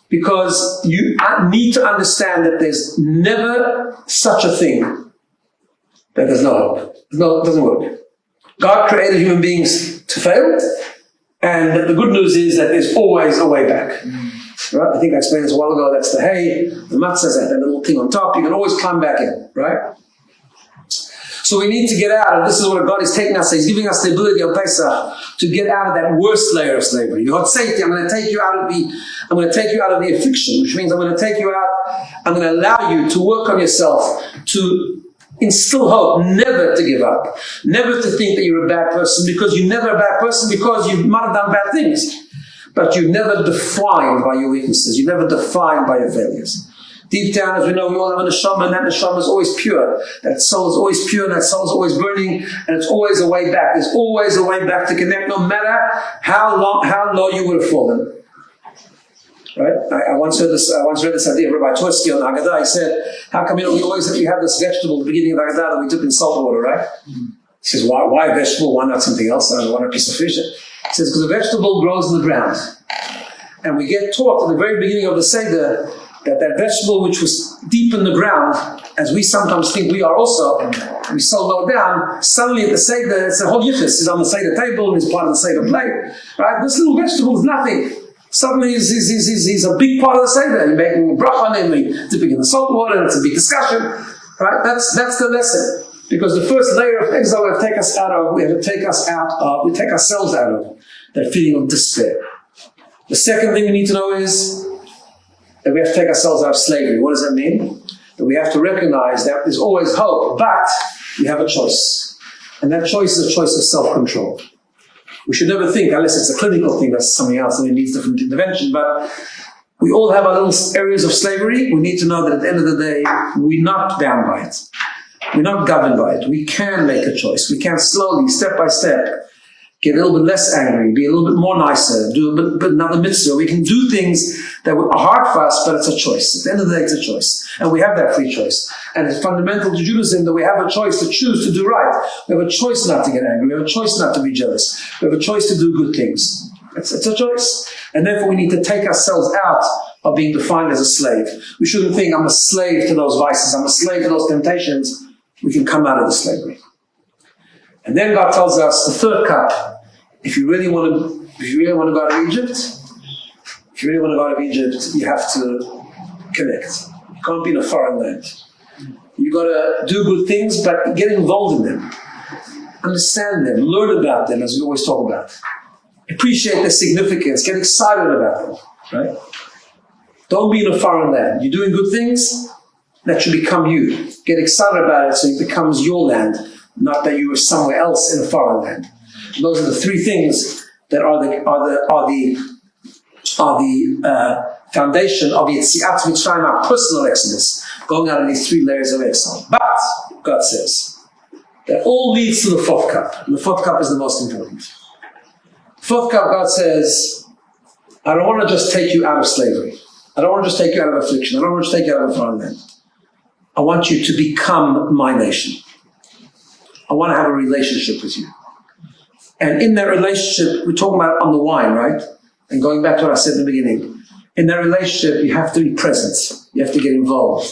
A: Because you need to understand that there's never such a thing that there's no hope. No, it doesn't work. God created human beings to fail, and the good news is that there's always a way back. Right? I think I explained this a while ago. That's the hay, the matzah, that little thing on top. You can always climb back in, right? So we need to get out, and this is what God is taking us. He's giving us the ability on Pesach to get out of that worst layer of slavery. God said, I'm going to take you out of the affliction, which means I'm going to take you out. I'm going to allow you to work on yourself, to instill hope, never to give up, never to think that you're a bad person, because you're never a bad person because you might have done bad things, but you're never defined by your weaknesses. You're never defined by your failures. Deep down, as we know, we all have a neshama, and that neshama is always pure. That soul is always pure, and that soul is always burning, and it's always a way back. There's always a way back to connect, no matter how low you would have fallen. Right? I once read this idea of Rabbi G on Haggadah. He said, how come we have this vegetable at the beginning of Haggadah that we took in salt water, right? He says, why a vegetable? Why not something else? Why not a piece of fish? He says, because a vegetable grows in the ground. And we get taught at the very beginning of the Seder that vegetable which was deep in the ground, as we sometimes think we are also, we so low down, suddenly at the Seder, it's a whole yichus. He's on the Seder table, and he's part of the Seder plate. Right? This little vegetable is nothing. Suddenly he's a big part of the Seder. You're making a brach on him, you're dipping in the salt water, and it's a big discussion. Right? That's the lesson. Because the first layer of exile we have to take ourselves out of that feeling of despair. The second thing we need to know is that we have to take ourselves out of slavery. What does that mean? That we have to recognize that there's always hope, but we have a choice. And that choice is a choice of self-control. We should never think, unless it's a clinical thing, that's something else and it needs different intervention, but we all have our little areas of slavery. We need to know that at the end of the day, we're not bound by it. We're not governed by it. We can make a choice. We can slowly, step by step, get a little bit less angry, be a little bit more nicer, do a bit another mitzvah. We can do things that are hard for us, but it's a choice. At the end of the day, it's a choice. And we have that free choice. And it's fundamental to Judaism that we have a choice to choose to do right. We have a choice not to get angry. We have a choice not to be jealous. We have a choice to do good things. It's a choice. And therefore we need to take ourselves out of being defined as a slave. We shouldn't think I'm a slave to those vices. I'm a slave to those temptations. We can come out of the slavery. And then God tells us the third cup. If you really want to go out of Egypt, you have to connect. You can't be in a foreign land. You got to do good things, but get involved in them. Understand them. Learn about them, as we always talk about. Appreciate their significance. Get excited about them. Right? Don't be in a foreign land. You're doing good things, that should become you. Get excited about it so it becomes your land, not that you were somewhere else in a foreign land. And those are the three things that are the foundation of Yetziat Mitzrayim, our personal exodus, going out of these three layers of exile. But God says that all leads to the fourth cup, and the fourth cup is the most important. The fourth cup, God says, I don't want to just take you out of slavery. I don't want to just take you out of affliction. I don't want to just take you out of a foreign land. I want you to become my nation. I want to have a relationship with you. And in that relationship, we're talking about on the wine, right? And going back to what I said in the beginning, in that relationship, you have to be present. You have to get involved.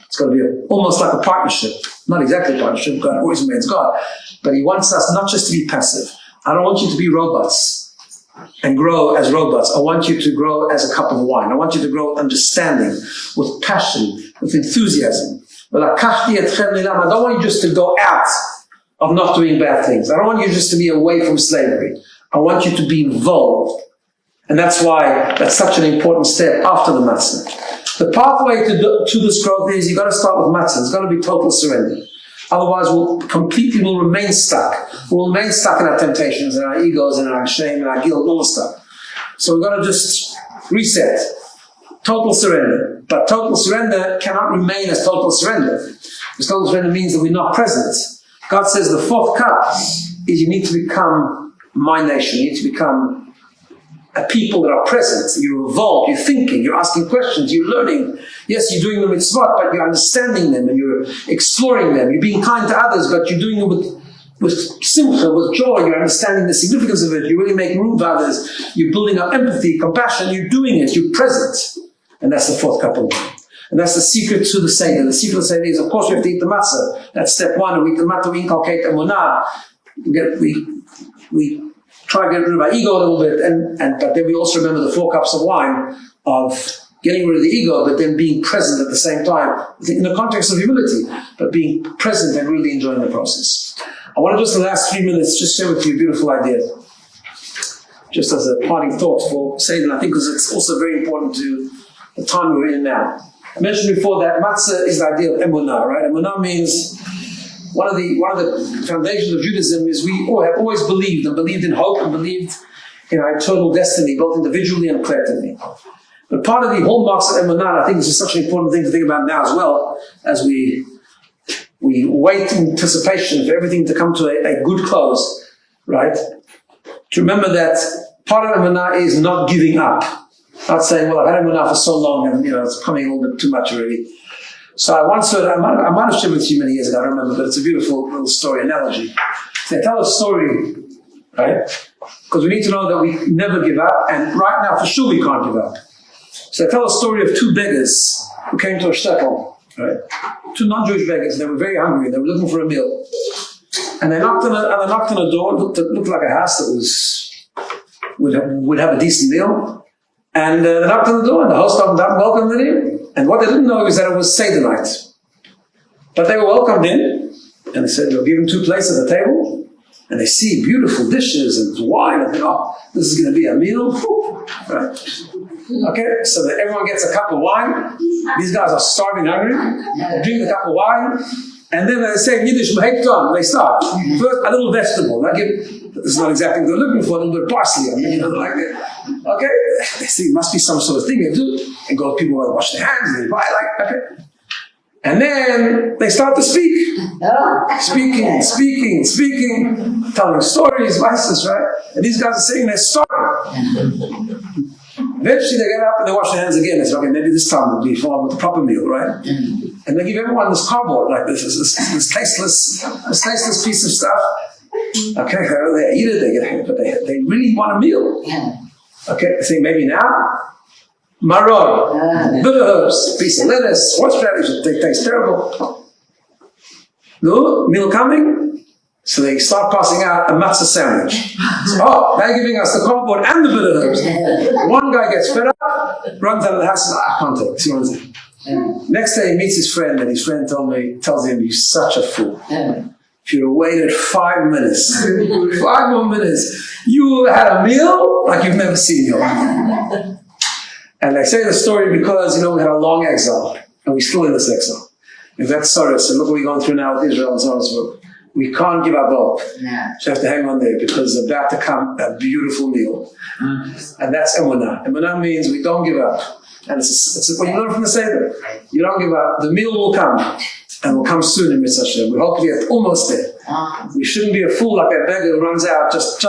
A: It's got to be almost like a partnership. Not exactly a partnership. God always remains God. But he wants us not just to be passive. I don't want you to be robots and grow as robots. I want you to grow as a cup of wine. I want you to grow with understanding, with passion, with enthusiasm. I don't want you just to go out of not doing bad things. I don't want you just to be away from slavery. I want you to be involved. And that's why that's such an important step after the matzah. The pathway to this growth is you've got to start with matzah. It's got to be total surrender. Otherwise, we'll remain stuck. We'll remain stuck in our temptations and our egos and our shame and our guilt, all the stuff. So we've got to just reset. Total surrender. But total surrender cannot remain as total surrender. Because total surrender means that we're not present. God says the fourth cup is you need to become my nation. You need to become a people that are present. You're involved, you're thinking, you're asking questions, you're learning. Yes, you're doing them with smart, but you're understanding them and you're exploring them. You're being kind to others, but you're doing it with simcha, with joy. You're understanding the significance of it. You really make room for others. You're building up empathy, compassion. You're doing it. You're present. And that's the fourth cup of wine. And that's the secret to the Seder. The secret to the Seder is, of course, we have to eat the matzah. That's step one. We eat the matzah, we inculcate emunah. We try to get rid of our ego a little bit, but then we also remember the 4 cups of wine of getting rid of the ego, but then being present at the same time, in the context of humility, but being present and really enjoying the process. I want to just, in the last 3 minutes, just share with you a beautiful idea. Just as a parting thought for Seder, I think because it's also very important to the time we're in now. I mentioned before that matzah is the idea of emunah, right? Emunah means one of the foundations of Judaism is we all have always believed in hope and believed in our eternal destiny, both individually and collectively. But part of the hallmarks of emunah, I think this is such an important thing to think about now as well, as we wait in anticipation for everything to come to a good close, right? To remember that part of emunah is not giving up. Not saying, well, I've had emunah for so long and it's becoming a little bit too much already. So I once heard, I might have shared with you many years ago, I don't remember, but it's a beautiful little story, analogy. So they tell a story, right? Because we need to know that we never give up, and right now for sure we can't give up. So they tell a story of 2 beggars who came to a shtetl, right? 2 non-Jewish beggars, they were very hungry, they were looking for a meal. And they knocked on a door, looked like a house that would have a decent meal. And they knocked on the door, and the host opened up and welcomed them in. And what they didn't know is that it was Seder night. But they were welcomed in, and they said they'll give them 2 places at the table, and they see beautiful dishes and wine, and they think, oh, this is going to be a meal. Right? Okay, so that everyone gets a cup of wine. These guys are starving, hungry. They drink the cup of wine, and then they say in Yiddish, they start. First, a little vegetable. This is not exactly what they're looking for, a little bit of parsley. Like that. Okay, they see it must be some sort of thing they do, and go people want to wash their hands, and they buy okay. And then they start to speak. Speaking, telling stories, vices, right? And these guys are saying their story. Eventually they get up and they wash their hands again. They say, okay, maybe this time we'll be followed with a proper meal, right? And they give everyone this cardboard, like this tasteless piece of stuff. Okay, they eat it, but they really want a meal. Okay, they think maybe now, maror, bitter herbs, piece of lettuce, horseradish, they taste terrible. No, meal coming? So they start passing out a matzah sandwich. So, they're giving us the cardboard and the bitter herbs. One guy gets fed up, runs out of the house, and I can't take it. He runs in. Next day he meets his friend, and his friend tells him, you're such a fool. If you'd have waited 5 minutes, 5 more minutes, you had a meal like you've never seen in your life. And I say the story because, we had a long exile, and we're still in this exile. And that's sorry, so look what we're going through now with Israel and so on and so forth. We can't give up hope. So you have to hang on there because there's about to come a beautiful meal. And that's emunah. Emunah means we don't give up. And it's what you learn from the Seder. You don't give up. The meal will come. And will come soon in Mitzvah Hashem. We're hopefully almost there. We shouldn't be a fool like that beggar who runs out just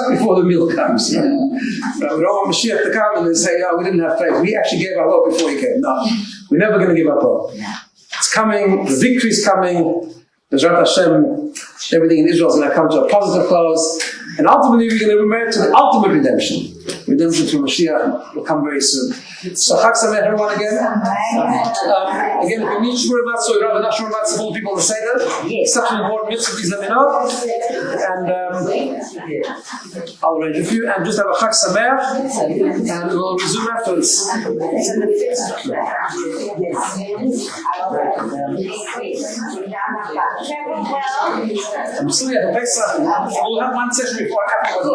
A: before the meal comes. We don't want Mashiach to come and say, oh, we didn't have faith. We actually gave up hope before he came. No, we're never going to give up hope. It's coming. The victory is coming. B'ezrat Hashem, everything in Israel is going to come to a positive close. And ultimately, we're going to merit to the ultimate redemption. Redemption through Mashiach will come very soon. So, Chag Sameach, everyone again. Again, if you need Shmur Mat, so you have enough Shmur Mat, so all people to say that. Such an important mitzvah, please let me know. And I'll arrange it for you. And just have a Chag Sameach, and we'll resume afterwards. I'm still here for Pesach. We'll have one session before afterwards.